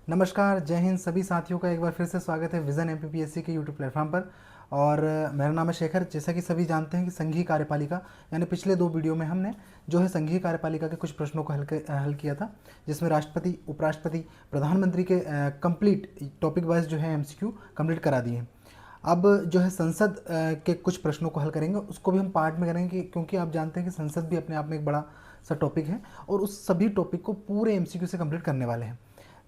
नमस्कार, जय हिंद सभी साथियों का एक बार फिर से स्वागत है विज़न एमपीपीएससी के यूट्यूब प्लेटफॉर्म पर। और मेरा नाम है शेखर। जैसा कि सभी जानते हैं कि संघीय कार्यपालिका यानी पिछले दो वीडियो में हमने जो है संघीय कार्यपालिका के कुछ प्रश्नों को हल किया था, जिसमें राष्ट्रपति, उपराष्ट्रपति, प्रधानमंत्री के कंप्लीट टॉपिक वाइज जो है एमसीक्यू कंप्लीट करा दिए हैं। अब जो है संसद के कुछ प्रश्नों को हल करेंगे, उसको भी हम पार्ट में करेंगे क्योंकि आप जानते हैं कि संसद भी अपने आप में एक बड़ा सा टॉपिक है और उस सभी टॉपिक को पूरे एमसीक्यू से कंप्लीट करने वाले हैं।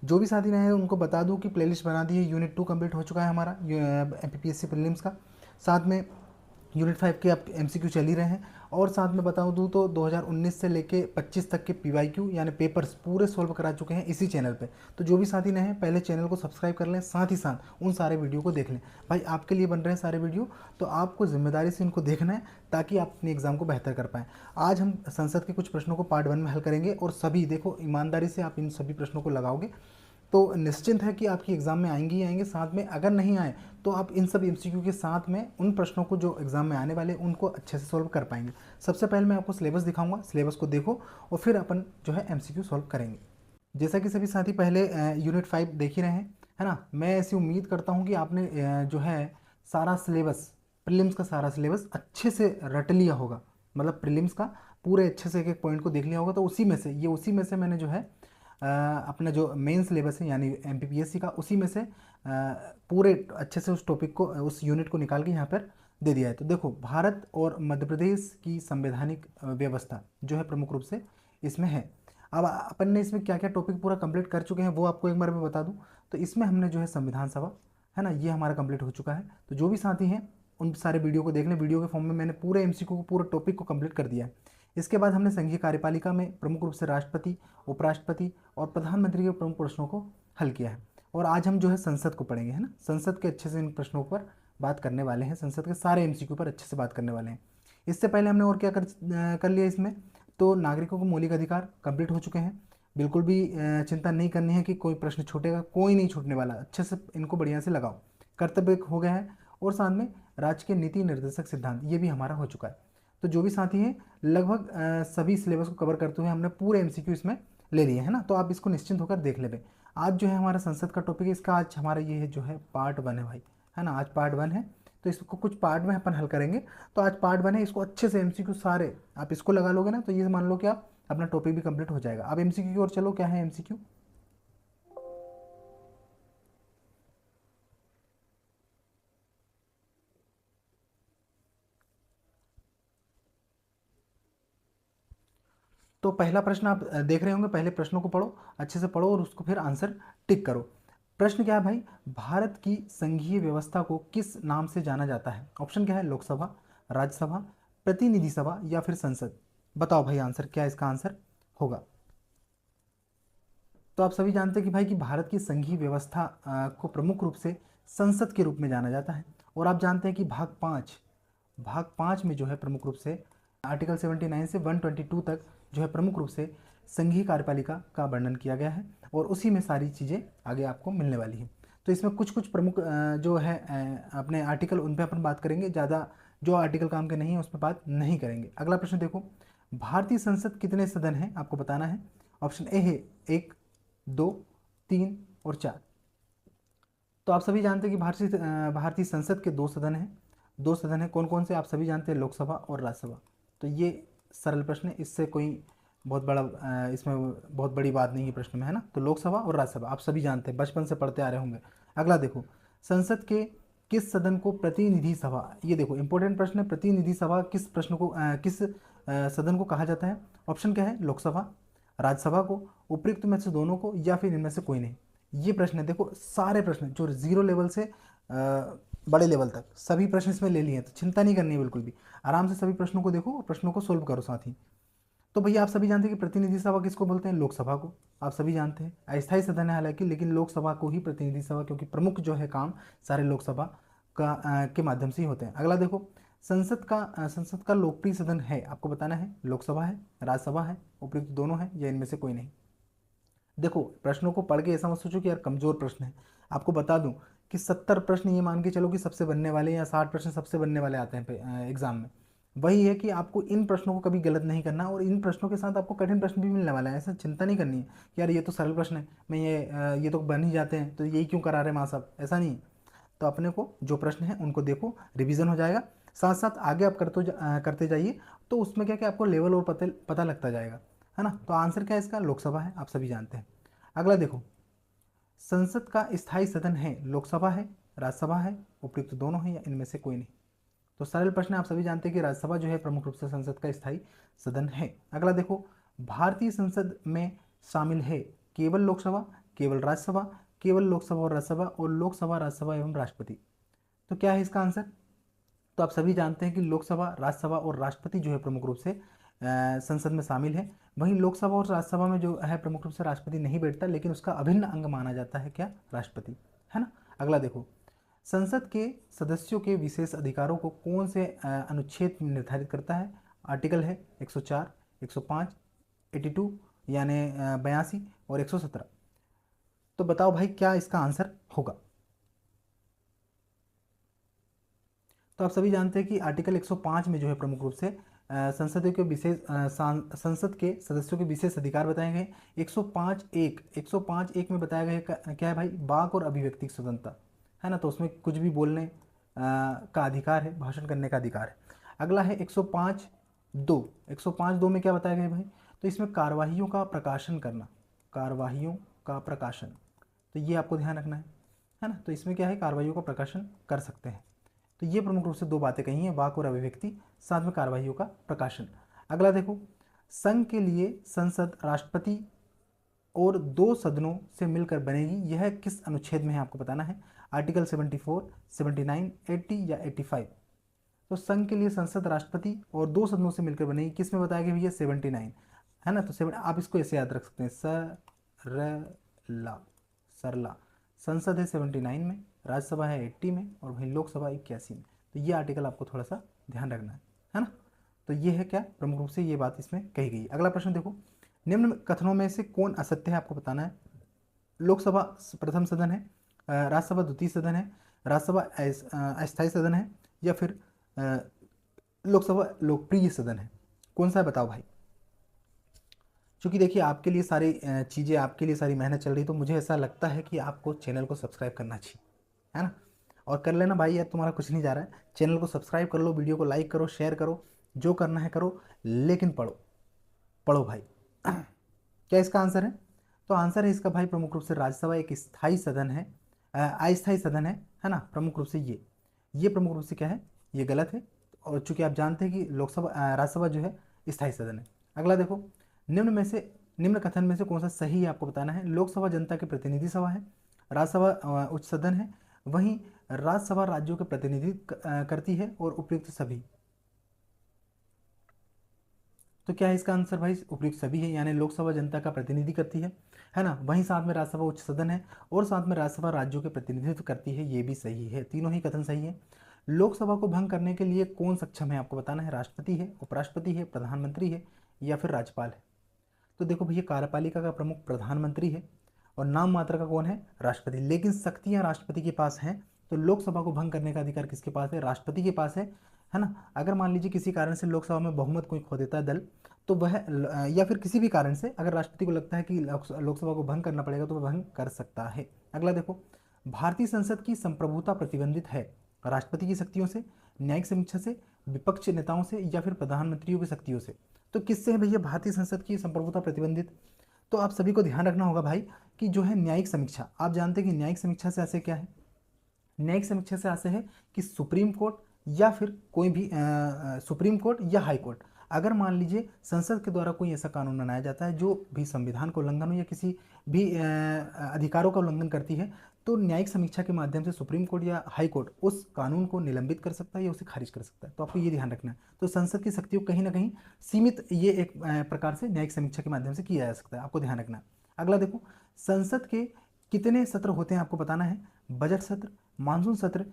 जो भी साथी रहे उनको बता दूं कि प्लेलिस्ट बना दी है। यूनिट 2 कंप्लीट हो चुका है हमारा एमपीपीएससी प्रीलिम्स का। साथ में यूनिट 5 के अब एमसीक्यू चल ही रहे हैं। और साथ में बता दूं तो 2019 से लेके 25 तक के पीवाईक्यू यानी पेपर्स पूरे सोल्व करा चुके हैं इसी चैनल पे। तो जो भी साथी नए हैं पहले चैनल को सब्सक्राइब कर लें, साथ ही साथ उन सारे वीडियो को देख लें। भाई आपके लिए बन रहे हैं सारे वीडियो, तो आपको जिम्मेदारी से इनको देखना है ताकि आप अपने एग्जाम को बेहतर कर पाएँ। आज हम संसद के कुछ प्रश्नों को पार्ट 1 में हल करेंगे और सभी देखो ईमानदारी से आप इन सभी प्रश्नों को लगाओगे तो निश्चिंत है कि आपकी एग्ज़ाम में आएंगी ही आएंगे। साथ में अगर नहीं आए तो आप इन सब एमसीक्यू के साथ में उन प्रश्नों को जो एग्ज़ाम में आने वाले उनको अच्छे से सॉल्व कर पाएंगे। सबसे पहले मैं आपको सिलेबस दिखाऊंगा, सिलेबस को देखो और फिर अपन जो है एमसीक्यू सॉल्व करेंगे। जैसा कि सभी साथी पहले यूनिट 5 देख ही रहे हैं, है ना। मैं ऐसी उम्मीद करता हूँ कि आपने जो है सारा सिलेबस, प्रीलिम्स का सारा सिलेबस अच्छे से रट लिया होगा। मतलब प्रीलिम्स का पूरे अच्छे से एक एक पॉइंट को देख लिया होगा। तो उसी में से मैंने जो है अपना जो मेन सिलेबस है यानी एमपीपीएससी का, उसी में से पूरे अच्छे से उस टॉपिक को, उस यूनिट को निकाल के यहाँ पर दे दिया है। तो देखो, भारत और मध्य प्रदेश की संवैधानिक व्यवस्था जो है प्रमुख रूप से इसमें है। अब अपन ने इसमें क्या क्या टॉपिक पूरा कंप्लीट कर चुके हैं वो आपको एक बार मैं बता दूं। तो इसमें हमने जो है संविधान सभा, है ना, ये हमारा कंप्लीट हो चुका है। तो जो भी साथी हैं उन सारे वीडियो को देख लें। वीडियो के फॉर्म में मैंने पूरे एमसीक्यू को, पूरे टॉपिक को कंप्लीट कर दिया है। इसके बाद हमने संघीय कार्यपालिका में प्रमुख रूप से राष्ट्रपति, उपराष्ट्रपति और प्रधानमंत्री के प्रमुख प्रश्नों को हल किया है। और आज हम जो है संसद को पढ़ेंगे, है ना। संसद के अच्छे से इन प्रश्नों पर बात करने वाले हैं, संसद के सारे एमसीक्यू पर अच्छे से बात करने वाले हैं। इससे पहले हमने और क्या कर लिया इसमें, तो नागरिकों को मौलिक अधिकार कंप्लीट हो चुके हैं। बिल्कुल भी चिंता नहीं करनी है कि कोई प्रश्न छूटेगा, कोई नहीं छूटने वाला। अच्छे से इनको बढ़िया से लगाओ। कर्तव्य हो गया है। और साथ में राज्य के नीति निर्देशक सिद्धांत, ये भी हमारा हो चुका है। तो जो भी साथी हैं लगभग सभी सिलेबस को कवर करते हुए हमने पूरे एमसीक्यू इसमें ले लिए, है ना। तो आप इसको निश्चिंत होकर देख ले। आज जो है हमारा संसद का टॉपिक है, इसका आज हमारा ये है जो है पार्ट 1 है भाई, है ना। आज पार्ट 1 है तो इसको कुछ पार्ट में अपन हल करेंगे। तो आज पार्ट 1 है, इसको अच्छे से एमसीक्यू सारे आप इसको लगा लोगे ना, तो ये मान लो कि आप अपना टॉपिक भी कंप्लीट हो जाएगा। अब एमसीक्यू की ओर चलो, क्या है एमसीक्यू। तो पहला प्रश्न आप देख रहे होंगे। पहले प्रश्नों को पढ़ो, अच्छे से पढ़ो और उसको फिर आंसर टिक करो। प्रश्न क्या है भाई, भारत की संघीय व्यवस्था को किस नाम से जाना जाता है। ऑप्शन क्या है, लोकसभा, राज्यसभा, प्रतिनिधि सभा या फिर संसद। बताओ भाई आंसर क्या इसका आंसर होगा। तो आप सभी जानते हैं कि भाई कि भारत की संघीय व्यवस्था को प्रमुख रूप से संसद के रूप में जाना जाता है। और आप जानते हैं कि भाग 5 में जो है प्रमुख रूप से आर्टिकल 79 से 122 तक जो है प्रमुख रूप से संघीय कार्यपालिका का वर्णन किया गया है और उसी में सारी चीज़ें आगे आपको मिलने वाली हैं। तो इसमें कुछ कुछ प्रमुख जो है अपने आर्टिकल, उन पर अपन बात करेंगे। ज़्यादा जो आर्टिकल काम के नहीं है उस पर बात नहीं करेंगे। अगला प्रश्न देखो, भारतीय संसद कितने सदन हैं आपको बताना है। ऑप्शन ए है 1, 2, 3 और 4। तो आप सभी जानते हैं कि भारतीय संसद के दो सदन हैं। दो सदन हैं, कौन कौन से आप सभी जानते हैं, लोकसभा और राज्यसभा। तो ये सरल प्रश्न है, इससे कोई बहुत बड़ा इसमें बहुत बड़ी बात नहीं है प्रश्न में, है ना। तो लोकसभा और राज्यसभा आप सभी जानते हैं, बचपन से पढ़ते आ रहे होंगे। अगला देखो, संसद के किस सदन को प्रतिनिधि सभा, ये देखो इंपॉर्टेंट प्रश्न है। प्रतिनिधि सभा किस प्रश्न को किस सदन को कहा जाता है। ऑप्शन क्या है, लोकसभा, राज्यसभा को, उपयुक्त में से दोनों को या फिर इनमें से कोई नहीं। ये प्रश्न है, देखो सारे प्रश्न जो जीरो लेवल से बड़े लेवल तक सभी प्रश्न इसमें ले लिए हैं। तो चिंता नहीं करनी है बिल्कुल भी, आराम से सभी प्रश्नों को देखो और प्रश्नों को सोल्व करो साथ ही। तो भैया आप सभी जानते हैं कि प्रतिनिधि सभा किसको बोलते हैं, लोकसभा को। आप सभी जानते हैं अस्थायी सदन है हालांकि, लेकिन लोकसभा को ही प्रतिनिधि सभा, क्योंकि प्रमुख जो है काम सारे लोकसभा का के माध्यम से ही होते हैं। अगला देखो, संसद का लोकप्रिय सदन है, आपको बताना है लोकसभा है, राज्यसभा है, उपयुक्त दोनों है या इनमें से कोई नहीं। देखो प्रश्नों को पढ़ के ऐसा मत सोचो कि यार कमजोर प्रश्न है। आपको बता दूं कि 70 प्रश्न ये मान के चलो कि सबसे बनने वाले, या 60 प्रश्न सबसे बनने वाले आते हैं एग्जाम में। वही है कि आपको इन प्रश्नों को कभी गलत नहीं करना, और इन प्रश्नों के साथ आपको कठिन प्रश्न भी मिलने वाला है। ऐसा चिंता नहीं करनी है कि यार ये तो सरल प्रश्न है, मैं ये तो बन ही जाते हैं, तो यही क्यों करा रहे माँ साहब, ऐसा नहीं है। तो अपने को जो प्रश्न है उनको देखो, रिवीजन हो जाएगा, साथ साथ आगे आप करते जाइए, तो उसमें क्या क्या आपको लेवल और पता लगता जाएगा, है ना। तो आंसर क्या है इसका, लोकसभा है, आप सभी जानते हैं। अगला देखो, संसद का स्थायी सदन है, लोकसभा है, राज्यसभा है, उपयुक्त दोनों है, या इनमें से कोई नहीं। तो सरल प्रश्न है, आप सभी जानते हैं कि राज्यसभा जो है प्रमुख रूप से संसद का स्थायी सदन है। अगला देखो, भारतीय संसद में शामिल है केवल लोकसभा, केवल राज्यसभा, केवल लोकसभा और राज्यसभा, और लोकसभा, राज्यसभा एवं राष्ट्रपति। तो क्या है इसका आंसर। तो आप सभी जानते हैं कि लोकसभा, राज्यसभा और राष्ट्रपति जो है प्रमुख रूप से संसद में शामिल है। वहीं लोकसभा और राज्यसभा में जो है प्रमुख रूप से राष्ट्रपति नहीं बैठता, लेकिन उसका अभिन्न अंग माना जाता है क्या, राष्ट्रपति, है ना। अगला देखो, संसद के सदस्यों के विशेष अधिकारों को कौन से अनुच्छेद निर्धारित करता है। आर्टिकल है 104, 105, 82 यानी 82 और 117। तो बताओ भाई क्या इसका आंसर होगा। तो आप सभी जानते हैं कि आर्टिकल 105 में जो है प्रमुख रूप से संसद के सदस्यों के विशेष अधिकार बताए गए। 105(1) में बताया गया क्या है भाई, वाक और अभिव्यक्ति की स्वतंत्रता, है ना। तो उसमें कुछ भी बोलने का अधिकार है, भाषण करने का अधिकार है। अगला है 105(2). 105(2) में क्या बताया गया भाई, तो इसमें कार्यवाहियों का प्रकाशन करना, कार्यवाहियों का प्रकाशन, तो ये आपको ध्यान रखना है ना। तो इसमें क्या है, कार्रवाइयों का प्रकाशन कर सकते हैं। तो ये प्रमुख रूप से दो बातें कही हैं, वाक और अभिव्यक्ति, साथ में कार्यवाहियों का प्रकाशन। अगला देखो, संघ के लिए संसद राष्ट्रपति और दो सदनों से मिलकर बनेगी, यह किस अनुच्छेद में है आपको बताना है। आर्टिकल 74, 79, 80 या 85। तो संघ के लिए संसद राष्ट्रपति और दो सदनों से मिलकर बनेगी, किस में बताया गया भैया, 79, है ना। तो आप इसको ऐसे याद रख सकते हैं, सरला, सरला। संसद है 79 में, राज्यसभा है 80 में, और वहीं लोकसभा 81 में। तो ये आर्टिकल आपको थोड़ा सा ध्यान रखना है ना। तो ये है क्या, प्रमुख रूप से ये बात इसमें कही गई। अगला प्रश्न देखो, निम्न कथनों में से कौन असत्य है आपको बताना है। लोकसभा प्रथम सदन है, राज्यसभा द्वितीय सदन है, राज्यसभा अस्थायी सदन है, या फिर लोकसभा लोकप्रिय सदन है, कौन सा है बताओ भाई। क्योंकि देखिए आपके लिए सारी चीज़ें, आपके लिए सारी मेहनत चल रही, तो मुझे ऐसा लगता है कि आपको चैनल को सब्सक्राइब करना चाहिए, है ना। और कर लेना भाई, यार तुम्हारा कुछ नहीं जा रहा है, चैनल को सब्सक्राइब कर लो, वीडियो को लाइक करो, शेयर करो, जो करना है करो, लेकिन पढ़ो, पढ़ो भाई। क्या इसका आंसर है, तो आंसर है इसका भाई प्रमुख रूप से राज्यसभा एक स्थायी सदन है, अस्थायी सदन है ना। प्रमुख रूप से ये प्रमुख रूप से क्या है, ये गलत है। और चूंकि आप जानते हैं कि लोकसभा राज्यसभा जो है स्थायी सदन है। अगला देखो, निम्न कथन में से कौन सा सही है आपको बताना है। लोकसभा जनता के प्रतिनिधि सभा है, राज्यसभा उच्च सदन है, वहीं राज्यसभा राज्यों के प्रतिनिधित्व करती है, और उपयुक्त सभी। तो क्या है इसका आंसर भाई, उपयुक्त सभी है, यानी लोकसभा जनता का प्रतिनिधि करती है ना। वहीं साथ में राज्यसभा उच्च सदन है, और साथ में राज्यसभा राज्यों के प्रतिनिधित्व करती है, ये भी सही है, तीनों ही कथन सही है। लोकसभा को भंग करने के लिए कौन सक्षम है आपको बताना है, राष्ट्रपति है, उपराष्ट्रपति है, प्रधानमंत्री है, या फिर राज्यपाल है। तो देखो भैया, कार्यपालिका का प्रमुख प्रधानमंत्री है, और नाम मात्र का कौन है, राष्ट्रपति, लेकिन शक्तियां राष्ट्रपति के पास हैं। तो लोकसभा को भंग करने का अधिकार किसके पास है, राष्ट्रपति के पास है ना। अगर मान लीजिए किसी कारण से लोकसभा में बहुमत कोई खो देता है दल, तो वह या फिर किसी भी कारण से अगर राष्ट्रपति को लगता है कि लोकसभा को भंग करना पड़ेगा, तो वह भंग कर सकता है। अगला देखो, भारतीय संसद की संप्रभुता प्रतिबंधित है राष्ट्रपति की शक्तियों से, न्यायिक समीक्षा से, विपक्ष नेताओं से, या फिर प्रधानमंत्रियों की शक्तियों से। तो किससे है भैया भारतीय संसद की संप्रभुता प्रतिबंधित। तो आप सभी को ध्यान रखना होगा भाई कि जो है न्यायिक समीक्षा, आप जानते हैं कि न्यायिक समीक्षा से ऐसे क्या है, न्यायिक समीक्षा से ऐसे है कि सुप्रीम कोर्ट या फिर कोई भी सुप्रीम कोर्ट या हाई कोर्ट, अगर मान लीजिए संसद के द्वारा कोई ऐसा कानून बनाया जाता है जो भी संविधान का उल्लंघन हो या किसी भी अधिकारों का उल्लंघन करती है, तो न्यायिक समीक्षा के माध्यम से सुप्रीम कोर्ट या हाई कोर्ट उस कानून को निलंबित कर सकता है या उसे खारिज कर सकता है। तो आपको ये ध्यान रखना है। तो संसद की शक्तियों कहीं ना कहीं सीमित, ये एक प्रकार से न्यायिक समीक्षा के माध्यम से किया जा सकता है, आपको ध्यान रखना है। अगला देखो, संसद के कितने सत्र होते हैं आपको बताना है। बजट सत्र, मानसून सत्र,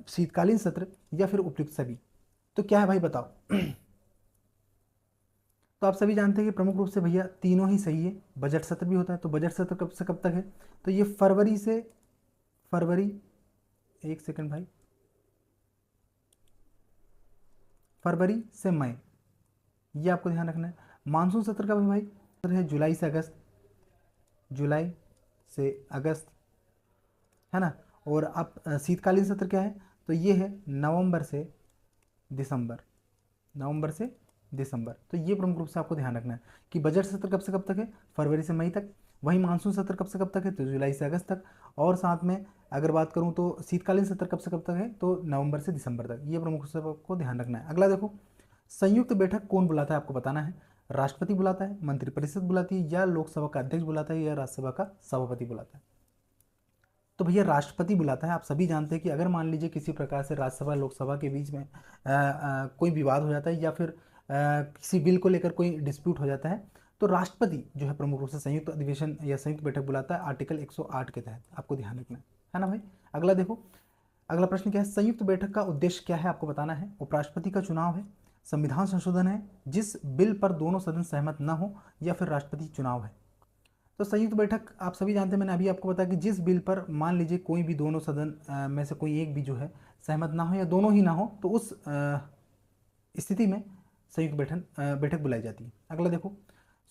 शीतकालीन सत्र, या फिर उपयुक्त सभी। तो क्या है भाई बताओ। तो आप सभी जानते हैं कि प्रमुख रूप से भैया तीनों ही सही है। बजट सत्र भी होता है, तो बजट सत्र कब से कब तक है, तो ये फरवरी, एक सेकंड भाई, फरवरी से मई, ये आपको ध्यान रखना है। मानसून सत्र का भी भाई सत्र है जुलाई से अगस्त, जुलाई से अगस्त, है ना। और आप शीतकालीन सत्र क्या है, तो ये है नवंबर से दिसंबर, नवंबर से दिसंबर। तो ये प्रमुख रूप से आपको ध्यान रखना है कि बजट सत्र कब से कब तक है, फरवरी से मई तक। वहीं मानसून सत्र कब से कब तक है, तो जुलाई से अगस्त तक। और साथ में अगर बात करूं तो शीतकालीन सत्र कब से कब तक है, तो नवंबर से दिसंबर तक। ये प्रमुख रूप से आपको ध्यान रखना है। अगला देखो, संयुक्त बैठक कौन बुलाता है, आपको बताना है। राष्ट्रपति बुलाता है, मंत्रिपरिषद बुलाती है, या लोकसभा का अध्यक्ष बुलाता है, या राज्यसभा का सभापति बुलाता है। तो भैया राष्ट्रपति बुलाता है। आप सभी जानते हैं कि अगर मान लीजिए किसी प्रकार से राज्यसभा लोकसभा के बीच में कोई विवाद हो जाता है, या फिर किसी बिल को लेकर कोई डिस्प्यूट हो जाता है, तो राष्ट्रपति जो है प्रमुख रूप से संयुक्त अधिवेशन या संयुक्त बैठक बुलाता है, आर्टिकल 108 के तहत। आपको ध्यान रखना है ना भाई। अगला देखो, अगला प्रश्न क्या है, संयुक्त बैठक का उद्देश्य क्या है, आपको बताना है। उपराष्ट्रपति का चुनाव है, संविधान संशोधन है, जिस बिल पर दोनों सदन सहमत न हो, या फिर राष्ट्रपति चुनाव है। तो संयुक्त बैठक आप सभी जानते हैं, मैंने अभी आपको बताया कि जिस बिल पर मान लीजिए कोई भी दोनों सदन में से कोई एक भी जो है सहमत ना हो, या दोनों ही ना हो, तो उस स्थिति में संयुक्त बैठक बुलाई जाती है। अगला देखो,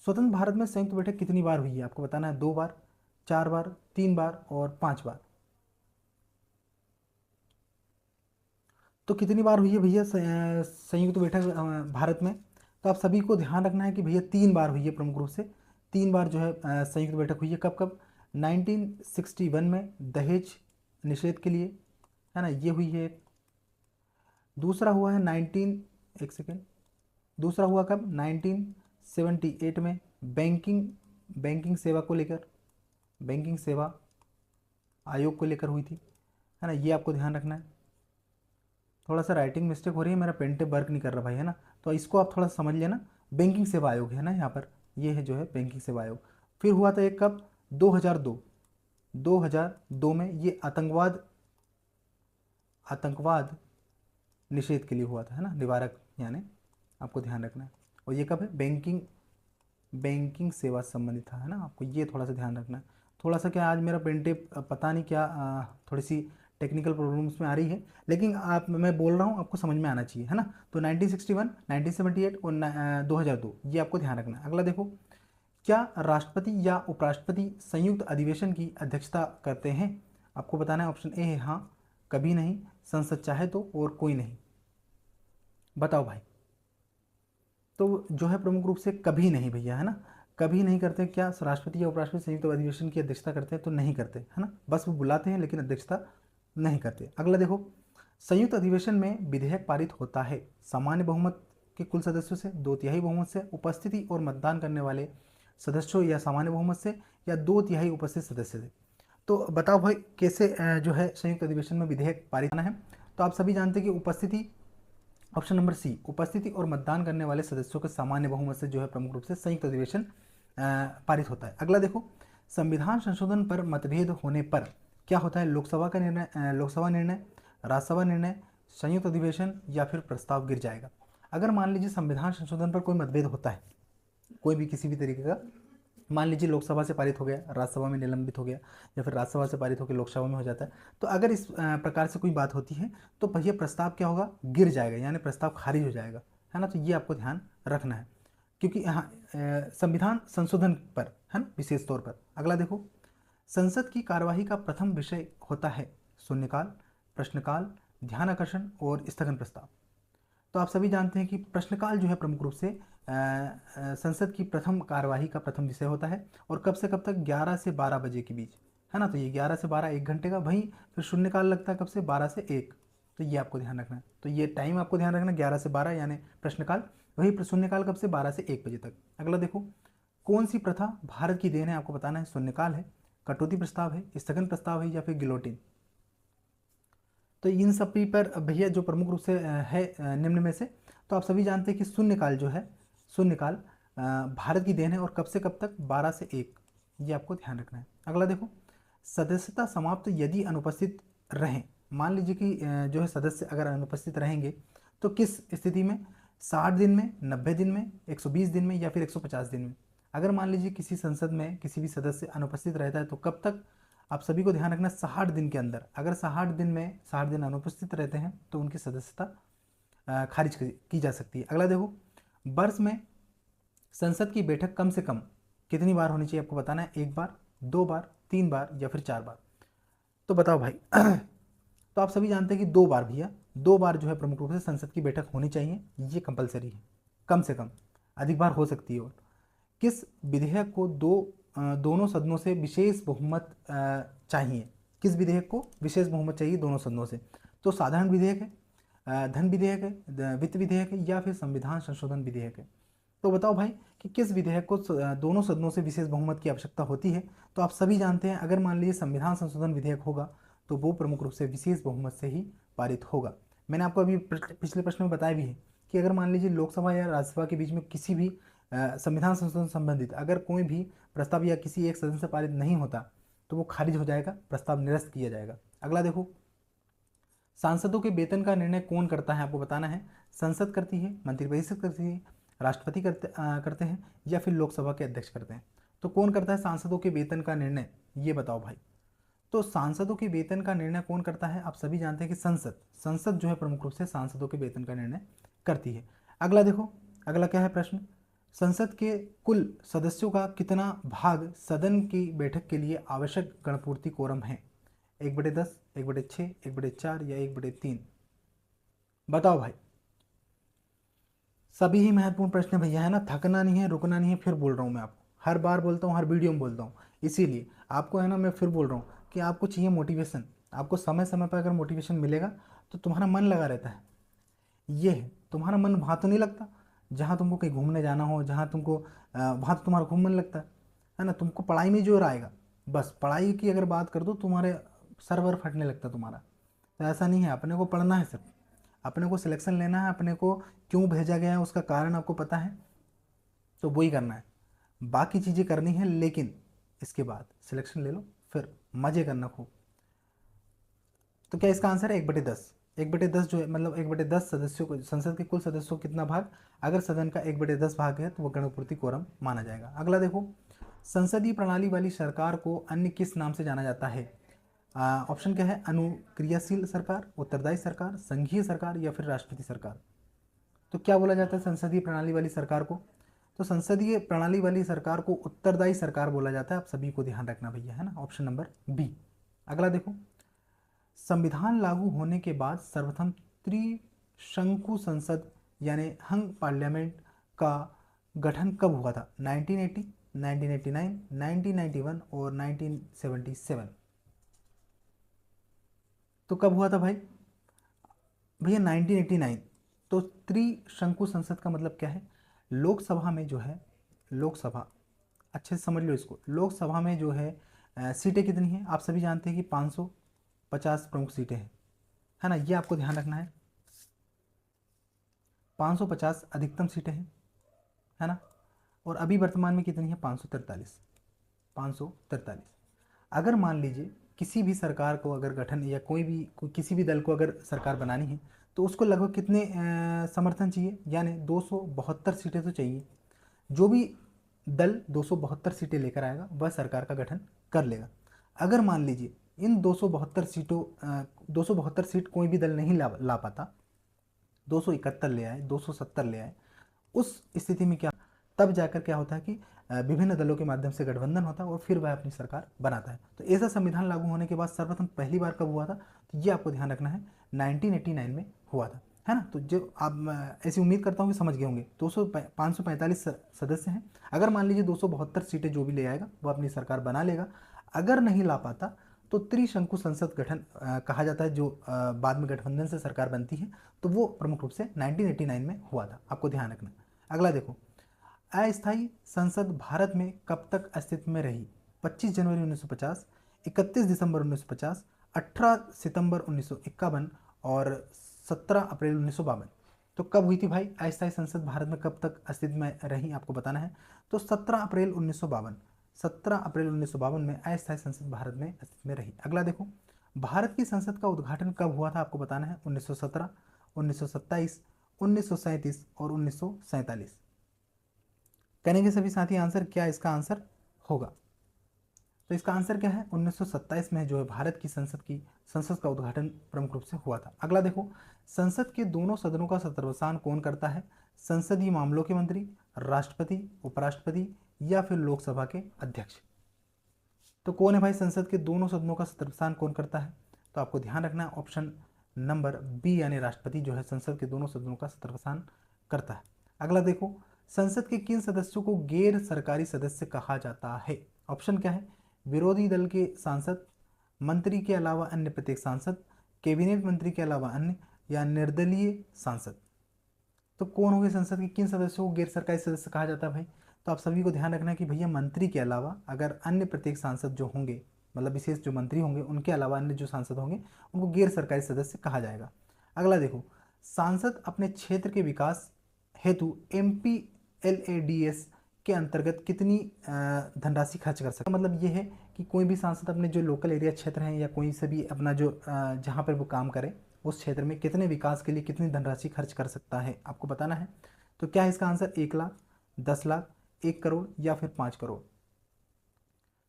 स्वतंत्र भारत में संयुक्त बैठक कितनी बार हुई है, आपको बताना है। 2 बार, 4 बार, 3 बार और 5 बार। तो कितनी बार हुई है भैया संयुक्त बैठक भारत में, तो आप सभी को ध्यान रखना है कि भैया 3 बार हुई है प्रमुख रूप से। 3 बार जो है संयुक्त बैठक हुई है। कब कब, 1961 में दहेज निषेध के लिए, है ना, ये हुई है एक। दूसरा हुआ है 19, एक सेकेंड, दूसरा हुआ कब, 1978 में बैंकिंग बैंकिंग सेवा को लेकर, बैंकिंग सेवा आयोग को लेकर हुई थी, है ना। ये आपको ध्यान रखना है। थोड़ा सा राइटिंग मिस्टेक हो रही है, मेरा पेन टेप वर्क नहीं कर रहा भाई, है ना, तो इसको आप थोड़ा समझ लेना। बैंकिंग सेवा आयोग है ना यहाँ पर, ये है जो है बैंकिंग सेवा आयोग। फिर हुआ था एक कब, 2002, 2002 में ये आतंकवाद आतंकवाद निषेध के लिए हुआ था, है ना, निवारक यानी, आपको ध्यान रखना है। और ये कब है, बैंकिंग बैंकिंग सेवा से संबंधित था, है ना, आपको ये थोड़ा सा ध्यान रखना है। थोड़ा सा क्या आज मेरा पेन टेप पता नहीं क्या थोड़ी सी टेक्निकल प्रॉब्लम्स में आ रही है, लेकिन आप, मैं बोल रहा हूँ, आपको समझ में आना चाहिए, है ना। तो 1961, 1978 और 2002, ये आपको ध्यान रखना है। अगला देखो, क्या राष्ट्रपति या उपराष्ट्रपति संयुक्त अधिवेशन की अध्यक्षता करते हैं, आपको बताना है। ऑप्शन ए है हाँ, कभी नहीं, संसद चाहे तो, और कोई नहीं। बताओ भाई। तो जो है प्रमुख रूप से कभी नहीं भैया, है ना, कभी नहीं करते। क्या राष्ट्रपति या उपराष्ट्रपति संयुक्त अधिवेशन की अध्यक्षता करते हैं, तो नहीं करते, है ना, बस वो बुलाते हैं लेकिन अध्यक्षता नहीं करते। अगला देखो, संयुक्त अधिवेशन में विधेयक पारित होता है सामान्य बहुमत के कुल सदस्यों से, 2/3 बहुमत से, उपस्थिति और मतदान करने वाले सदस्यों या सामान्य बहुमत से, या 2/3 उपस्थित सदस्य से। तो बताओ भाई कैसे जो है संयुक्त अधिवेशन में विधेयक पारित होना है। तो आप सभी जानते हैं कि उपस्थिति, ऑप्शन नंबर सी, उपस्थिति और मतदान करने वाले सदस्यों के सामान्य बहुमत से जो है प्रमुख रूप से संयुक्त अधिवेशन पारित होता है। अगला देखो, संविधान संशोधन पर मतभेद होने पर क्या होता है, लोकसभा का निर्णय, लोकसभा निर्णय, राज्यसभा निर्णय, संयुक्त अधिवेशन, या फिर प्रस्ताव गिर जाएगा। अगर मान लीजिए संविधान संशोधन पर कोई मतभेद होता है, कोई भी किसी भी तरीके का, मान लीजिए लोकसभा से पारित हो गया, राज्यसभा में निलंबित हो गया, या फिर राज्यसभा से पारित होकर लोकसभा में हो जाता है, तो अगर इस प्रकार से कोई बात होती है, तो भैया प्रस्ताव क्या होगा, गिर जाएगा, यानी प्रस्ताव खारिज हो जाएगा, है ना। तो ये आपको ध्यान रखना है, क्योंकि यहाँ संविधान संशोधन पर, है ना, विशेष तौर पर। अगला देखो, संसद की कार्यवाही का प्रथम विषय होता है शून्यकाल, प्रश्नकाल, ध्यान आकर्षण और स्थगन प्रस्ताव। तो आप सभी जानते हैं कि प्रश्नकाल जो है प्रमुख रूप से संसद की प्रथम कार्यवाही का प्रथम विषय होता है, और कब से कब तक, 11 से 12 बजे के बीच, है ना। तो ये 11 से 12 1 घंटे का, वहीं फिर शून्यकाल लगता है कब से, 12 से 1। तो ये आपको ध्यान रखना है। तो ये टाइम आपको ध्यान रखना, 11 से 12 यानी प्रश्नकाल, वही शून्यकाल कब से, 12 से 1 बजे तक। अगला देखो, कौन सी प्रथा भारत की देन है, आपको बताना है। शून्यकाल है, कटौती प्रस्ताव है, स्थगन प्रस्ताव है, या फिर गिलोटिन। तो इन सब पर भैया जो प्रमुख रूप से है निम्न में से, तो आप सभी जानते हैं कि शून्यकाल जो है, शून्यकाल भारत की देन है, और कब से कब तक, 12 से 1। ये आपको ध्यान रखना है। अगला देखो, सदस्यता समाप्त यदि अनुपस्थित रहें, मान लीजिए कि जो है सदस्य अगर अनुपस्थित रहेंगे, तो किस स्थिति में, 60 दिन में, 90 दिन में, 120 दिन में, या फिर 150 दिन में। अगर मान लीजिए किसी संसद में किसी भी सदस्य अनुपस्थित रहता है, तो कब तक, आप सभी को ध्यान रखना, 60 दिन के अंदर। अगर 60 दिन में 60 दिन अनुपस्थित रहते हैं, तो उनकी सदस्यता खारिज की जा सकती है। अगला देखो, वर्ष में संसद की बैठक कम से कम कितनी बार होनी चाहिए आपको बताना है, 1 बार, 2 बार, 3 बार या फिर 4 बार। तो बताओ भाई। तो आप सभी जानते हैं कि 2 बार भैया, 2 बार जो है प्रमुख रूप से संसद की बैठक होनी चाहिए, ये कंपलसरी है, कम से कम, अधिक बार हो सकती है। और किस विधेयक को दोनों सदनों से विशेष बहुमत चाहिए, किस विधेयक को विशेष बहुमत चाहिए दोनों सदनों से? तो साधारण विधेयक है, धन विधेयक है, वित्त विधेयक है, या फिर संविधान संशोधन विधेयक है। तो बताओ भाई कि किस विधेयक को दोनों सदनों से विशेष बहुमत की आवश्यकता होती है? तो आप सभी जानते हैं, अगर मान लीजिए संविधान संशोधन विधेयक होगा तो वो प्रमुख रूप से विशेष बहुमत से ही पारित होगा। मैंने आपको अभी पिछले प्रश्न में बताया भी है कि अगर मान लीजिए लोकसभा या राज्यसभा के बीच में किसी भी संविधान संशोधन संबंधित अगर कोई भी प्रस्ताव या किसी एक सदन से पारित नहीं होता तो वो खारिज हो जाएगा, प्रस्ताव निरस्त किया जाएगा। अगला देखो, सांसदों के वेतन का निर्णय कौन करता है आपको बताना है। संसद करती है, मंत्रिपरिषद करती है, राष्ट्रपति करते हैं, या फिर लोकसभा के अध्यक्ष करते हैं। तो कौन करता है सांसदों के वेतन का निर्णय, ये बताओ भाई। तो सांसदों के वेतन का निर्णय कौन करता है? आप सभी जानते हैं कि संसद, संसद जो है प्रमुख रूप से सांसदों के वेतन का निर्णय करती है। अगला देखो, अगला क्या है प्रश्न, संसद के कुल सदस्यों का कितना भाग सदन की बैठक के लिए आवश्यक गणपूर्ति कोरम है? 1/10, 1/6, 1/4 या 1/3? बताओ भाई। सभी ही महत्वपूर्ण प्रश्न भैया है ना, थकना नहीं है, रुकना नहीं है, फिर बोल रहा हूँ मैं आपको, हर बार बोलता हूँ, हर वीडियो में बोलता हूँ, इसीलिए आपको है ना, मैं फिर बोल रहा हूँ कि आपको चाहिए मोटिवेशन। आपको समय समय पर अगर मोटिवेशन मिलेगा तो तुम्हारा मन लगा रहता है। ये है, तुम्हारा मन वहाँ तो नहीं लगता जहाँ तुमको कहीं घूमने जाना हो, जहाँ तुमको वहाँ तो तुम्हारा खूब मन लगता है ना, तुमको पढ़ाई में जोर आएगा। बस पढ़ाई की अगर बात कर दो, तुम्हारे सर वर फटने लगता तुम्हारा। तो ऐसा नहीं है, अपने को पढ़ना है सिर्फ, अपने को सिलेक्शन लेना है, अपने को क्यों भेजा गया है उसका कारण आपको पता है, तो वही करना है। बाकी चीज़ें करनी है, लेकिन इसके बाद सिलेक्शन ले लो, फिर मज़े करना खूब। तो क्या इसका आंसर है 1/10? 1/10 जो है मतलब 1/10 सदस्यों को, संसद के कुल सदस्यों को कितना भाग, अगर सदन का 1/10 भाग है तो वो गणपूर्ति कोरम माना जाएगा। अगला देखो, संसदीय प्रणाली वाली सरकार को अन्य किस नाम से जाना जाता है? ऑप्शन क्या है, अनुक्रियाशील सरकार, उत्तरदायी सरकार, संघीय सरकार या फिर राष्ट्रपति सरकार? तो क्या बोला जाता है संसदीय प्रणाली वाली सरकार को? तो संसदीय प्रणाली वाली सरकार को उत्तरदायी सरकार बोला जाता है, आप सभी को ध्यान रखना भैया, है ना, ऑप्शन नंबर बी। अगला देखो, संविधान लागू होने के बाद सर्वप्रथम त्रिशंकु संसद यानी हंग पार्लियामेंट का गठन कब हुआ था? 1980, 1989, 1991 और 1977? तो कब हुआ था भाई? भैया 1989। तो त्रिशंकु संसद का मतलब क्या है? लोकसभा में जो है, लोकसभा, अच्छे से समझ लो इसको, लोकसभा में जो है सीटें कितनी हैं? आप सभी जानते हैं कि 550 प्रमुख सीटें हैं, है ना, ये आपको ध्यान रखना है। 550 अधिकतम सीटें हैं, है ना, और अभी वर्तमान में कितनी है? 543, 543। अगर मान लीजिए किसी भी सरकार को अगर गठन या किसी भी दल को अगर सरकार बनानी है तो उसको लगभग कितने समर्थन चाहिए? यानी 272 सीटें तो चाहिए। जो भी दल 272 सीटें लेकर आएगा वह सरकार का गठन कर लेगा। अगर मान लीजिए इन 272 सीटों 272 सीट कोई भी दल नहीं ला पाता, 271 ले आए, 270 ले आए, उस स्थिति में क्या, तब जाकर क्या होता है कि विभिन्न दलों के माध्यम से गठबंधन होता है और फिर वह अपनी सरकार बनाता है। तो ऐसा संविधान लागू होने के बाद सर्वप्रथम पहली बार कब हुआ था? तो ये आपको ध्यान रखना है, 1989 में हुआ था, है ना। तो जो आप ऐसी उम्मीद करता हूँ कि समझ गए होंगे। 545 सदस्य हैं, अगर मान लीजिए 272 सीटें जो भी ले आएगा वो अपनी सरकार बना लेगा। अगर नहीं ला पाता तो त्रिशंकु संसद गठन कहा जाता है, जो बाद में गठबंधन से सरकार बनती है, तो वो प्रमुख रूप से 1989 में हुआ था, आपको ध्यान रखना। अगला देखो, अस्थायी संसद भारत में कब तक अस्तित्व में रही? 25 जनवरी 1950, 31 दिसंबर 1950, 18 सितंबर 1951 और 17 अप्रैल 1952? तो कब हुई थी भाई अस्थायी संसद भारत में, कब तक अस्तित्व में रही आपको बताना है। तो 17 अप्रैल 1952, 17 अप्रैल 1952 में अस्थायी संसद भारत में अस्तित्व में रही। अगला देखो, भारत की संसद का उद्घाटन कब हुआ था आपको बताना है। 1917, 1927, 1937 और 1947? करेंगे सभी साथी आंसर, क्या इसका आंसर होगा? तो इसका आंसर क्या है, 1927 में जो है भारत की संसद का उद्घाटन प्रमुख रूप से हुआ था। अगला देखो, संसद के दोनों सदनों का सत्रावसान कौन करता है? संसदीय मामलों के मंत्री, राष्ट्रपति, उपराष्ट्रपति या फिर लोकसभा के अध्यक्ष। तो कौन है भाई संसद के दोनों सदनों का सत्रावसान कौन करता है? तो आपको ध्यान रखना है ऑप्शन नंबर बी यानी राष्ट्रपति जो है संसद के दोनों सदनों का सत्रावसान करता है। अगला देखो, संसद के किन सदस्यों को गैर सरकारी सदस्य कहा जाता है? ऑप्शन क्या है? विरोधी दल के सांसद, मंत्री के अलावा अन्य प्रत्येक सांसद, कैबिनेट मंत्री के अलावा अन्य, या निर्दलीय सांसद। तो कौन होंगे संसद के किन सदस्यों को गैर सरकारी सदस्य कहा जाता है भाई? तो आप सभी को ध्यान रखना है कि भैया मंत्री के अलावा अगर अन्य प्रत्येक सांसद जो होंगे, मतलब विशेष जो मंत्री होंगे उनके अलावा अन्य जो सांसद होंगे उनको गैर सरकारी सदस्य कहा जाएगा। अगला देखो, सांसद अपने क्षेत्र के विकास हेतु MPLADS के अंतर्गत कितनी धनराशि खर्च कर सकता है? मतलब ये है कि कोई भी सांसद अपने जो लोकल एरिया क्षेत्र हैं या कोई से भी अपना जो जहाँ पर वो काम करे उस क्षेत्र में कितने विकास के लिए कितनी धनराशि खर्च कर सकता है आपको बताना है। तो क्या है इसका आंसर? 1 लाख, 10 लाख, 1 करोड़ या फिर 5 करोड़।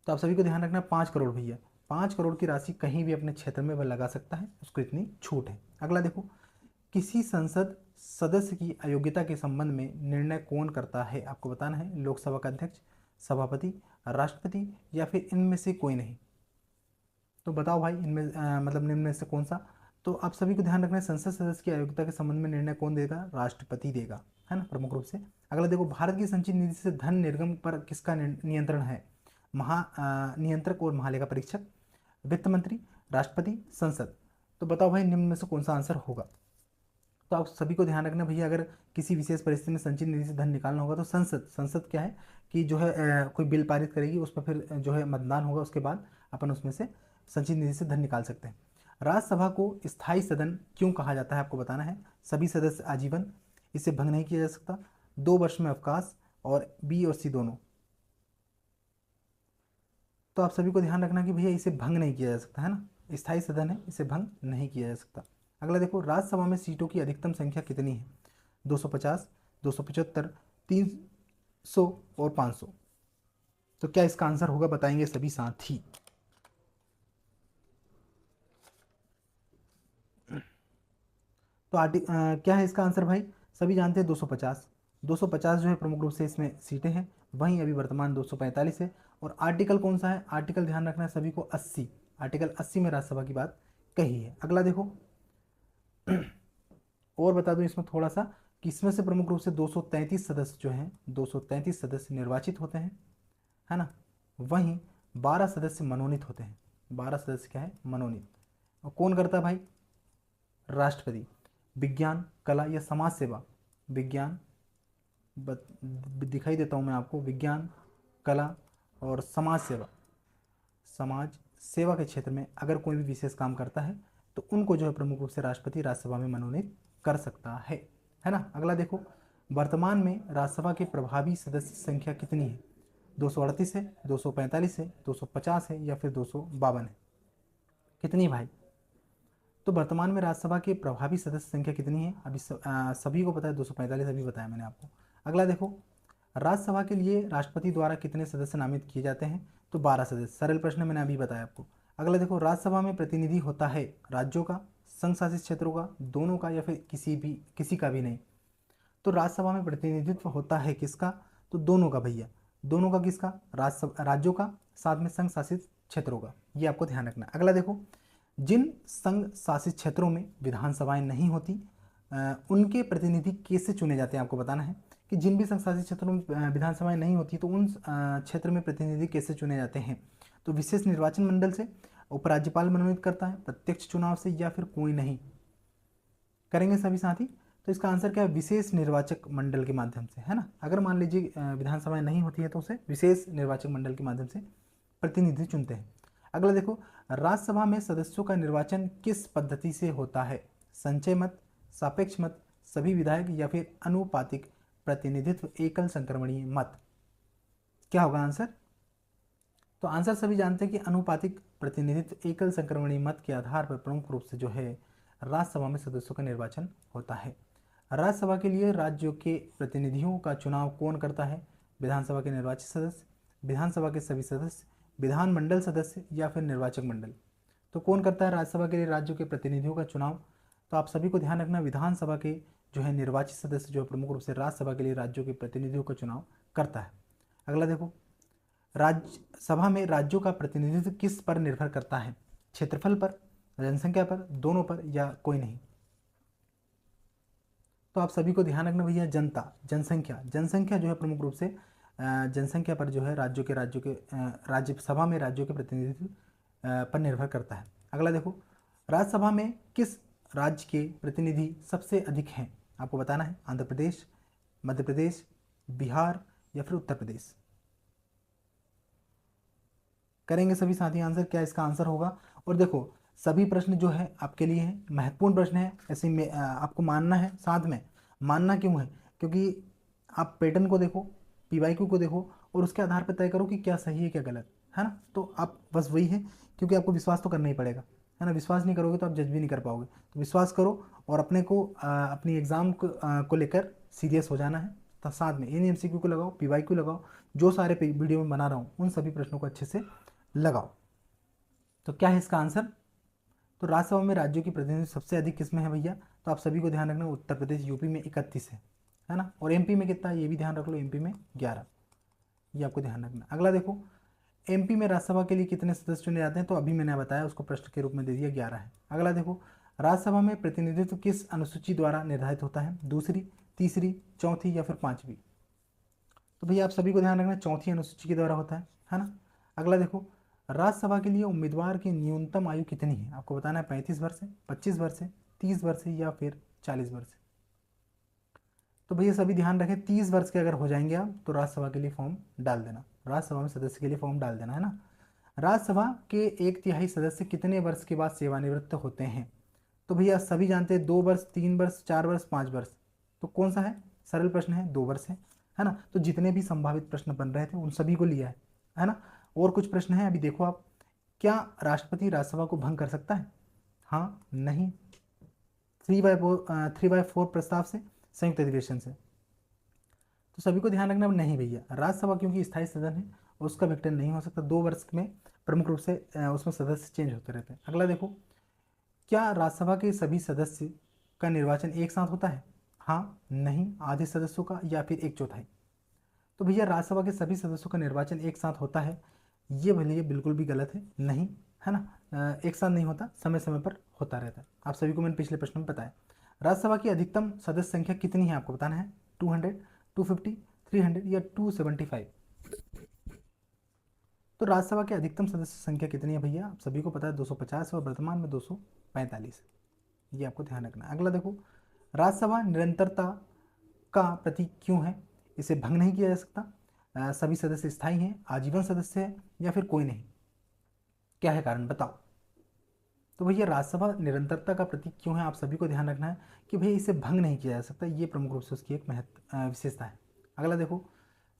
तो आप सभी को ध्यान रखना 5 करोड़ भैया, 5 करोड़ की राशि कहीं भी अपने क्षेत्र में वह लगा सकता है, उसको इतनी छूट है। अगला देखो, किसी संसद सदस्य की अयोग्यता के संबंध में निर्णय कौन करता है? आपको बताना है, लोकसभा का अध्यक्ष, सभापति, राष्ट्रपति या फिर इनमें से कोई नहीं। तो बताओ भाई इनमें मतलब निम्न में से कौन सा? तो आप सभी को ध्यान रखना है संसद सदस्य की अयोग्यता के संबंध में निर्णय कौन देगा? राष्ट्रपति देगा, है ना, प्रमुख रूप से। अगला देखो, भारत की संचित निधि से धन निर्गम पर किसका नियंत्रण है? नियंत्रक और महालेखा परीक्षक, वित्त मंत्री, राष्ट्रपति, संसद। तो बताओ भाई निम्न में से कौन सा आंसर होगा? तो आप सभी को ध्यान रखना भैया, अगर किसी विशेष परिस्थिति में संचित निधि से धन निकालना होगा तो संसद क्या है कि जो है कोई बिल पारित करेगी, उस पर फिर जो है मतदान होगा, उसके बाद अपन उसमें से संचित निधि से धन निकाल सकते हैं। राज्यसभा को स्थायी सदन क्यों कहा जाता है? आपको बताना है। सभी सदस्य आजीवन, इसे भंग नहीं किया जा सकता, 2 वर्ष में अवकाश, और बी और सी दोनों। तो आप सभी को ध्यान रखना कि भैया इसे भंग नहीं किया जा सकता, है ना, स्थायी सदन है, इसे भंग नहीं किया जा सकता। अगला देखो, राज्यसभा में सीटों की अधिकतम संख्या कितनी है? 250, 275, 300 और 500। तो क्या इसका आंसर होगा बताएंगे सभी साथी। तो क्या है इसका आंसर भाई? सभी जानते हैं 250। 250 जो है प्रमुख रूप से इसमें सीटें हैं, वहीं अभी वर्तमान 245 है। और आर्टिकल कौन सा है? आर्टिकल ध्यान रखना है सभी को 80, आर्टिकल 80 में राज्यसभा की बात कही है। अगला देखो, और बता दूं इसमें थोड़ा सा कि इसमें से प्रमुख रूप से 233 सदस्य जो हैं, 233 सदस्य निर्वाचित होते हैं, है ना, वहीं 12 सदस्य मनोनीत होते हैं। 12 सदस्य क्या है? मनोनीत। और कौन करता है भाई? राष्ट्रपति। विज्ञान, कला या समाज सेवा? विज्ञान, दिखाई देता हूँ मैं आपको, विज्ञान, कला और समाज सेवा। समाज सेवा के क्षेत्र में अगर कोई भी विशेष काम करता है तो उनको जो है प्रमुख रूप से राष्ट्रपति राज्यसभा में मनोनीत कर सकता है ना। अगला देखो, वर्तमान में राज्यसभा के प्रभावी सदस्य संख्या कितनी है? 238 है, 245 है, 250 है या फिर 252 है? कितनी भाई? तो वर्तमान में राज्यसभा के प्रभावी सदस्य संख्या कितनी है? अभी सभी को पता है 245, अभी बताया मैंने आपको। अगला देखो, राज्यसभा के लिए राष्ट्रपति द्वारा कितने सदस्य नामित किए जाते हैं? तो 12 सदस्य। सरल प्रश्न मैंने अभी बताया आपको। अगला देखो, राज्यसभा में प्रतिनिधि होता है राज्यों का, संघ शासित क्षेत्रों का, दोनों का या फिर किसी का भी नहीं? तो राज्यसभा में प्रतिनिधित्व होता है किसका? तो दोनों का भैया। दोनों का किसका? राज्यों का, साथ में संघ शासित क्षेत्रों का। ये आपको ध्यान रखना। अगला देखो, जिन संघ शासित क्षेत्रों में विधानसभाएं नहीं होती उनके प्रतिनिधि कैसे चुने जाते हैं? आपको बताना है कि जिन भी संघ शासित क्षेत्रों में विधानसभाएं नहीं होती तो उन क्षेत्र में प्रतिनिधि कैसे चुने जाते हैं? तो विशेष निर्वाचन मंडल से, उपराज्यपाल मनोनीत करता है, प्रत्यक्ष चुनाव से, या फिर कोई नहीं? करेंगे सभी साथी। तो इसका आंसर क्या है? विशेष निर्वाचक मंडल के माध्यम से, है ना। अगर मान लीजिए विधानसभाएं नहीं होती है तो उसे विशेष निर्वाचक मंडल के माध्यम से प्रतिनिधि चुनते हैं। अगला देखो, राज्यसभा में सदस्यों का निर्वाचन किस पद्धति से होता है? संचय मत, सापेक्ष मत, सभी विधायक या फिर अनुपातिक प्रतिनिधित्व, एकल संक्रमणीय मत? क्या होगा आंसर? तो आंसर सभी जानते हैं कि अनुपातिक प्रतिनिधित्व एकल संक्रमणीय मत के आधार पर प्रमुख रूप से जो है राज्यसभा में सदस्यों का निर्वाचन होता है। राज्यसभा के लिए राज्यों के प्रतिनिधियों का चुनाव कौन करता है? विधानसभा के निर्वाचित सदस्य, विधानसभा के सभी सदस्य विधानमंडल सदस्य या फिर निर्वाचक मंडल। तो कौन करता है राज्यसभा के लिए राज्यों के प्रतिनिधियों का चुनाव? तो आप सभी को ध्यान रखना, विधानसभा के जो है निर्वाचित सदस्य जो है प्रमुख रूप से राज्यसभा के लिए राज्यों के प्रतिनिधियों का चुनाव करता है। अगला देखो, राज्यसभा में राज्यों का प्रतिनिधित्व किस पर निर्भर करता है? क्षेत्रफल पर, जनसंख्या पर, दोनों पर, या कोई नहीं? तो आप सभी को ध्यान रखना भैया, जनता, जनसंख्या, जनसंख्या जो है प्रमुख रूप से जनसंख्या पर जो है राज्यों के राज्यसभा में राज्यों के प्रतिनिधित्व पर निर्भर करता है। अगला देखो, राज्यसभा में किस राज्य के प्रतिनिधि सबसे अधिक हैं? आपको बताना है, आंध्र प्रदेश, मध्य प्रदेश, बिहार या फिर उत्तर प्रदेश। करेंगे सभी साथी आंसर, क्या इसका आंसर होगा? और देखो, सभी प्रश्न जो है आपके लिए हैं, महत्वपूर्ण प्रश्न है, ऐसे में आपको मानना है। साथ में मानना क्यों है? क्योंकि आप पैटर्न को देखो, पीवाईक्यू को देखो और उसके आधार पर तय करो कि क्या सही है क्या गलत है ना। तो आप बस वही है, क्योंकि आपको विश्वास तो करना ही पड़ेगा, है ना। विश्वास नहीं करोगे तो आप जज भी नहीं कर पाओगे। तो विश्वास करो और अपने को अपनी एग्जाम को लेकर सीरियस हो जाना है। तो साथ में एनएमसीक्यू को लगाओ, पीवाईक्यू लगाओ, जो सारे वीडियो में बना रहा हूँ उन सभी प्रश्नों को अच्छे से लगाओ। तो क्या है इसका आंसर? तो राज्यसभा में राज्यों की प्रतिनिधित्व सबसे अधिक किसमें है भैया? तो आप सभी को ध्यान रखना, उत्तर प्रदेश, यूपी में 31 है ना। और एमपी में कितना है ये भी ध्यान रख लो, एमपी में 11, ये आपको ध्यान रखना। अगला देखो, एमपी में राज्यसभा के लिए कितने सदस्य चुने जाते हैं? तो अभी मैंने बताया, उसको प्रश्न के रूप में दे दिया, 11 है। अगला देखो, राज्यसभा में प्रतिनिधित्व किस अनुसूची द्वारा निर्धारित होता है? दूसरी, तीसरी, चौथी या फिर पांचवी? तो भैया आप सभी को ध्यान रखना, चौथी अनुसूची के द्वारा होता है ना। अगला देखो, राज्यसभा के लिए उम्मीदवार की न्यूनतम आयु कितनी है? आपको बताना है, 35 वर्ष है, 25 वर्ष है, 30 वर्ष है या फिर 40 वर्ष है। तो भैया सभी ध्यान रखें, 30 वर्ष के अगर हो जाएंगे आप तो राज्यसभा के लिए फॉर्म डाल देना, राज्यसभा में सदस्य के लिए फॉर्म डाल देना, है ना। राज्यसभा के 1/3 सदस्य कितने वर्ष के बाद सेवानिवृत्त होते हैं? तो भैया सभी जानते हैं, 2 वर्ष, 3 वर्ष, 4 वर्ष, 5 वर्ष। तो कौन सा है? सरल प्रश्न है, 2 वर्ष है ना। तो जितने भी संभावित प्रश्न बन रहे थे उन सभी को लिया है ना। और कुछ प्रश्न है, अभी देखो आप, क्या राष्ट्रपति राज्यसभा को भंग कर सकता है? हाँ, नहीं, 3/4 प्रस्ताव से, संयुक्त अधिवेशन से। तो सभी को ध्यान रखना, नहीं भैया, राज्यसभा क्योंकि स्थायी सदन है उसका विघटन नहीं हो सकता, 2 वर्ष में प्रमुख रूप से उसमें सदस्य चेंज होते रहते हैं। अगला देखो, क्या राज्यसभा के सभी सदस्य का निर्वाचन एक साथ होता है? हाँ, नहीं, आधे सदस्यों का या फिर 1/4? तो भैया राज्यसभा के सभी सदस्यों का निर्वाचन एक साथ होता है, ये भले ये बिल्कुल भी गलत है, नहीं, है ना। एक साथ नहीं होता, समय समय पर होता रहता है। आप सभी को मैंने पिछले प्रश्न में बताया। राज्यसभा की अधिकतम सदस्य संख्या कितनी है आपको बताना है, 200, 250, 300 या 275? तो राज्यसभा की अधिकतम सदस्य संख्या कितनी है भैया? आप सभी को पता है, 250 और वर्तमान में 245, ये आपको ध्यान रखना है। अगला देखो, राज्यसभा निरंतरता का प्रतीक क्यों है? इसे भंग नहीं किया जा सकता, सभी सदस्य स्थायी हैं, आजीवन सदस्य है या फिर कोई नहीं? क्या है कारण, बताओ। तो भैया राज्यसभा निरंतरता का प्रतीक क्यों है? आप सभी को ध्यान रखना है कि भैया इसे भंग नहीं किया जा सकता, ये प्रमुख रूप से उसकी एक विशेषता है। अगला देखो,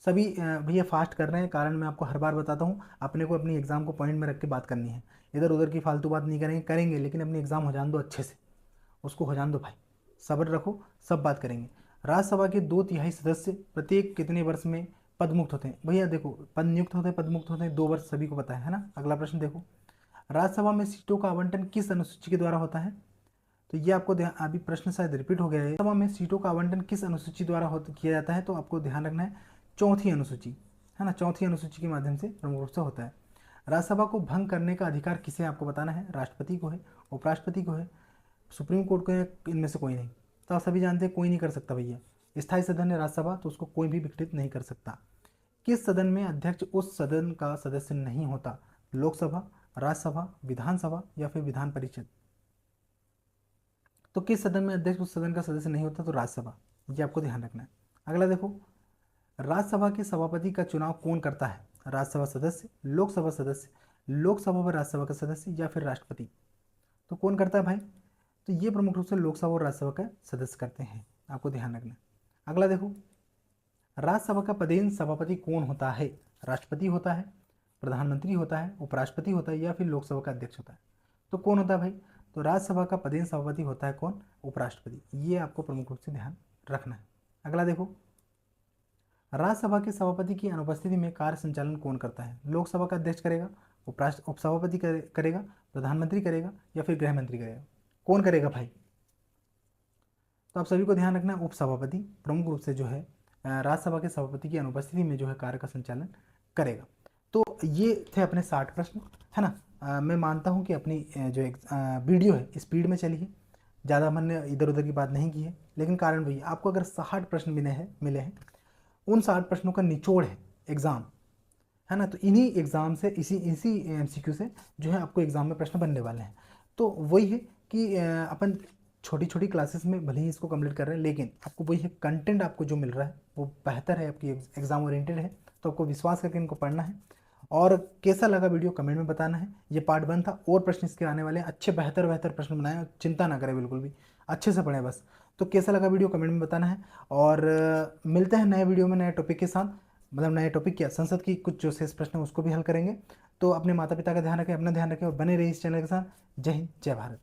सभी भैया फास्ट कर रहे हैं, कारण मैं आपको हर बार बताता हूँ, अपने को अपनी एग्जाम को पॉइंट में रख के बात करनी है, इधर उधर की फालतू बात नहीं करेंगे, लेकिन अपनी एग्जाम हो जान दो अच्छे से, उसको हो जान दो भाई, सब्र रखो, सब बात करेंगे। राज्यसभा के 2/3 सदस्य प्रत्येक कितने वर्ष में पद मुक्त होते हैं? भैया देखो, पद नियुक्त होते हैं, पद मुक्त होते हैं 2 वर्ष, सभी को पता है ना। अगला प्रश्न देखो, राज्यसभा में सीटों का आवंटन किस अनुसूची के द्वारा होता है? तो ये आपको अभी प्रश्न शायद रिपीट हो गया है, राज्यसभा में सीटों का आवंटन किस अनुसूची द्वारा किया जाता है? तो आपको ध्यान रखना है, चौथी अनुसूची, है ना, चौथी अनुसूची के माध्यम से प्रमुख रूप से होता है। राज्यसभा को भंग करने का अधिकार किसे आपको बताना है? राष्ट्रपति को है, उपराष्ट्रपति को है, सुप्रीम कोर्ट को है, इनमें से कोई नहीं। तो आप सभी जानते हैं कोई नहीं कर सकता भैया, स्थायी सदन है राज्यसभा, तो उसको कोई भी विघटित नहीं कर सकता। किस सदन में अध्यक्ष उस सदन का सदस्य नहीं होता? लोकसभा, राज्यसभा, विधानसभा या फिर विधान परिषद? तो किस सदन में अध्यक्ष उस सदन का सदस्य नहीं होता? तो राज्यसभा, ये आपको ध्यान रखना है। अगला देखो, राज्यसभा के सभापति का चुनाव कौन करता है? राज्यसभा सदस्य, लोकसभा सदस्य, लोकसभा व राज्यसभा का सदस्य या फिर राष्ट्रपति? तो कौन करता है भाई? तो ये प्रमुख रूप से लोकसभा और राज्यसभा का सदस्य करते हैं, आपको ध्यान रखना है। अगला देखो, राज्यसभा का पदेन सभापति कौन होता है? राष्ट्रपति होता है, प्रधानमंत्री होता है, उपराष्ट्रपति होता है या फिर लोकसभा का अध्यक्ष होता है? तो कौन होता है भाई? तो राज्यसभा का पदेन सभापति होता है कौन? उपराष्ट्रपति, ये आपको प्रमुख रूप से ध्यान रखना है। अगला देखो, राज्यसभा के सभापति की अनुपस्थिति में कार्य संचालन कौन करता है? लोकसभा का अध्यक्ष करेगा, उपसभापति करेगा, प्रधानमंत्री करेगा या फिर गृह मंत्री करेगा? कौन करेगा भाई? तो आप सभी को ध्यान रखना है, उपसभापति प्रमुख रूप से जो है राज्यसभा के सभापति की अनुपस्थिति में जो है कार्य का संचालन करेगा। तो ये थे अपने 60 प्रश्न, है ना। मैं मानता हूँ कि अपनी जो एक वीडियो है स्पीड में चली है, ज़्यादा हमने इधर उधर की बात नहीं की है, लेकिन कारण वही, आपको अगर 60 प्रश्न मिले हैं, उन 60 प्रश्नों का निचोड़ है एग्ज़ाम, है ना। तो इन्हीं एग्ज़ाम से, इसी MCQ से जो है आपको एग्ज़ाम में प्रश्न बनने वाले हैं। तो वही है कि अपन छोटी छोटी क्लासेस में भले ही इसको कंप्लीट कर रहे हैं, लेकिन आपको वही है, कंटेंट आपको जो मिल रहा है वो बेहतर है, आपकी एग्ज़ाम ओरिएंटेड है, तो आपको विश्वास करके इनको पढ़ना है। और कैसा लगा वीडियो कमेंट में बताना है। ये पार्ट 1 था, और प्रश्न इसके आने वाले हैं, अच्छे बेहतर प्रश्न बनाएं, चिंता ना करें, बिल्कुल भी अच्छे से पढ़ें बस। तो कैसा लगा वीडियो कमेंट में बताना है, और मिलते हैं नए वीडियो में नए टॉपिक के साथ, मतलब नए टॉपिक क्या, संसद की कुछ जो शेष प्रश्न है उसको भी हल करेंगे। तो अपने माता पिता का ध्यान रखें, अपना ध्यान रखें और बने रहिए इस चैनल के साथ। जय हिंद, जय भारत।